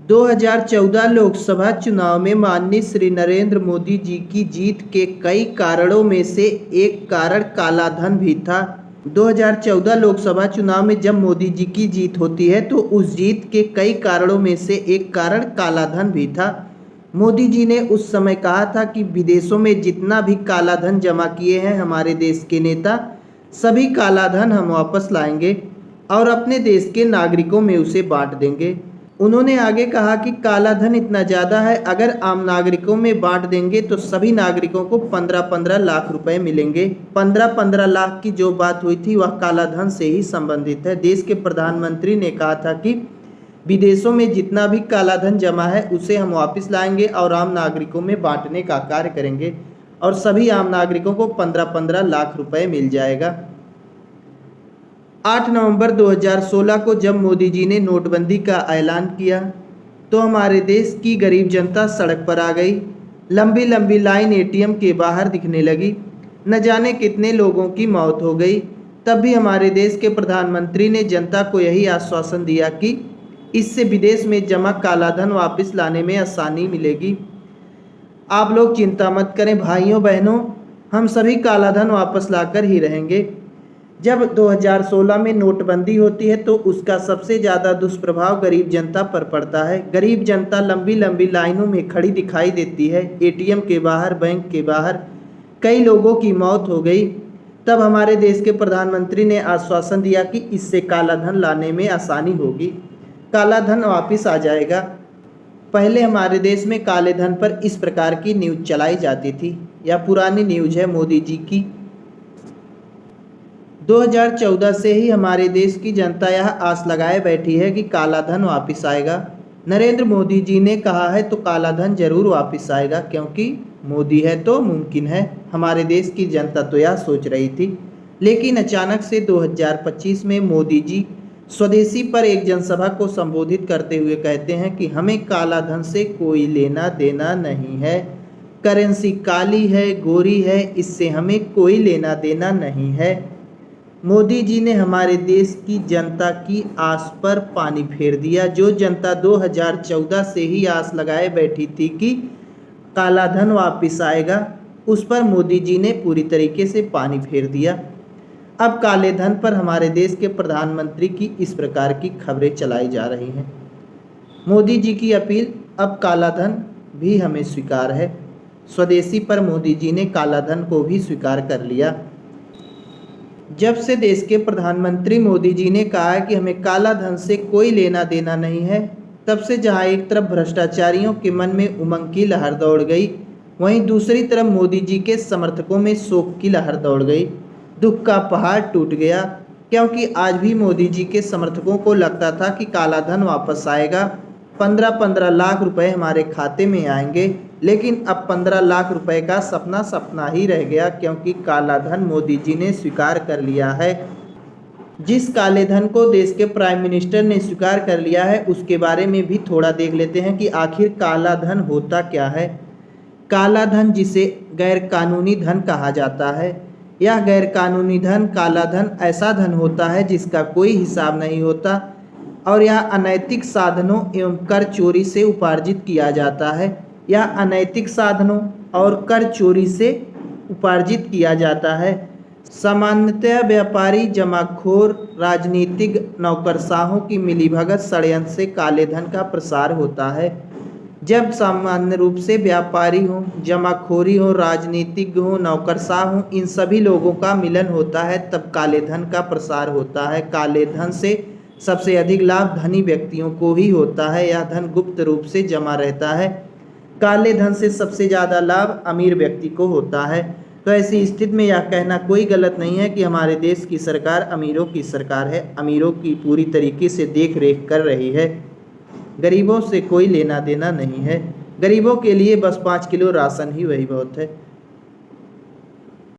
2014 लोकसभा चुनाव में माननीय श्री नरेंद्र मोदी जी की जीत के कई कारणों में से एक कारण कालाधन भी था। 2014 लोकसभा चुनाव में जब मोदी जी की जीत होती है तो उस जीत के कई कारणों में से एक कारण कालाधन भी था। मोदी जी ने उस समय कहा था कि विदेशों में जितना भी कालाधन जमा किए हैं हमारे देश के नेता, सभी कालाधन हम वापस लाएंगे और अपने देश के नागरिकों में उसे बांट देंगे। उन्होंने आगे कहा कि कालाधन इतना ज़्यादा है, अगर आम नागरिकों में बांट देंगे तो सभी नागरिकों को 15-15 लाख रुपए मिलेंगे। 15-15 लाख की जो बात हुई थी वह कालाधन से ही संबंधित है। देश के प्रधानमंत्री ने कहा था कि विदेशों में जितना भी कालाधन जमा है उसे हम वापस लाएंगे और आम नागरिकों में बांटने का कार्य करेंगे और सभी आम नागरिकों को 15-15 लाख रुपए मिल जाएगा। 8 नवंबर 2016 को जब मोदी जी ने नोटबंदी का ऐलान किया तो हमारे देश की गरीब जनता सड़क पर आ गई। लंबी लंबी लाइन एटीएम के बाहर दिखने लगी। न जाने कितने लोगों की मौत हो गई। तब भी हमारे देश के प्रधानमंत्री ने जनता को यही आश्वासन दिया कि इससे विदेश में जमा कालाधन वापस लाने में आसानी मिलेगी। आप लोग चिंता मत करें भाइयों बहनों, हम सभी कालाधन वापस लाकर ही रहेंगे। जब 2016 में नोटबंदी होती है तो उसका सबसे ज़्यादा दुष्प्रभाव गरीब जनता पर पड़ता है। गरीब जनता लंबी लंबी लाइनों में खड़ी दिखाई देती है। एटीएम के बाहर, बैंक के बाहर कई लोगों की मौत हो गई। तब हमारे देश के प्रधानमंत्री ने आश्वासन दिया कि इससे कालाधन लाने में आसानी होगी, कालाधन वापस आ जाएगा। पहले हमारे देश में काले धन पर इस प्रकार की न्यूज़ चलाई जाती थी। यह पुरानी न्यूज़ है मोदी जी की। 2014 से ही हमारे देश की जनता यह आस लगाए बैठी है कि कालाधन वापस आएगा। नरेंद्र मोदी जी ने कहा है तो कालाधन जरूर वापस आएगा, क्योंकि मोदी है तो मुमकिन है। हमारे देश की जनता तो यह सोच रही थी, लेकिन अचानक से 2025 में मोदी जी स्वदेशी पर एक जनसभा को संबोधित करते हुए कहते हैं कि हमें कालाधन से कोई लेना देना नहीं है। करेंसी काली है, गोरी है, इससे हमें कोई लेना देना नहीं है। मोदी जी ने हमारे देश की जनता की आस पर पानी फेर दिया। जो जनता 2014 से ही आस लगाए बैठी थी कि कालाधन वापस आएगा, उस पर मोदी जी ने पूरी तरीके से पानी फेर दिया। अब काले धन पर हमारे देश के प्रधानमंत्री की इस प्रकार की खबरें चलाई जा रही हैं। मोदी जी की अपील, अब कालाधन भी हमें स्वीकार है। स्वदेशी पर मोदी जी ने कालाधन को भी स्वीकार कर लिया। जब से देश के प्रधानमंत्री मोदी जी ने कहा कि हमें काला धन से कोई लेना देना नहीं है, तब से जहां एक तरफ भ्रष्टाचारियों के मन में उमंग की लहर दौड़ गई, वहीं दूसरी तरफ मोदी जी के समर्थकों में शोक की लहर दौड़ गई। दुख का पहाड़ टूट गया, क्योंकि आज भी मोदी जी के समर्थकों को लगता था कि काला धन वापस आएगा, 15-15 लाख रुपए हमारे खाते में आएंगे। लेकिन अब 15 लाख रुपए का सपना सपना ही रह गया, क्योंकि काला धन मोदी जी ने स्वीकार कर लिया है। जिस काले धन को देश के प्राइम मिनिस्टर ने स्वीकार कर लिया है, उसके बारे में भी थोड़ा देख लेते हैं कि आखिर काला धन होता क्या है। काला धन, जिसे गैर कानूनी धन कहा जाता है, यह गैर कानूनी धन, काला धन ऐसा धन होता है जिसका कोई हिसाब नहीं होता और यह अनैतिक साधनों एवं कर चोरी से उपार्जित किया जाता है। यह अनैतिक साधनों और कर चोरी से उपार्जित किया जाता है। सामान्यतः व्यापारी, जमाखोर, राजनीतिक नौकरशाहों की मिलीभगत षड्यंत्र से काले धन का प्रसार होता है। जब सामान्य रूप से व्यापारी हो, जमाखोरी हो, राजनीतिक हो, नौकरशाह हो, इन सभी लोगों का मिलन होता है, तब काले धन का प्रसार होता है। काले धन से सबसे अधिक लाभ धनी व्यक्तियों को ही होता है। यह धन गुप्त रूप से जमा रहता है। काले धन से सबसे ज़्यादा लाभ अमीर व्यक्ति को होता है। तो ऐसी स्थिति में यह कहना कोई गलत नहीं है कि हमारे देश की सरकार अमीरों की सरकार है, अमीरों की पूरी तरीके से देख रेख कर रही है। गरीबों से कोई लेना देना नहीं है। गरीबों के लिए बस 5 किलो राशन ही वही बहुत है।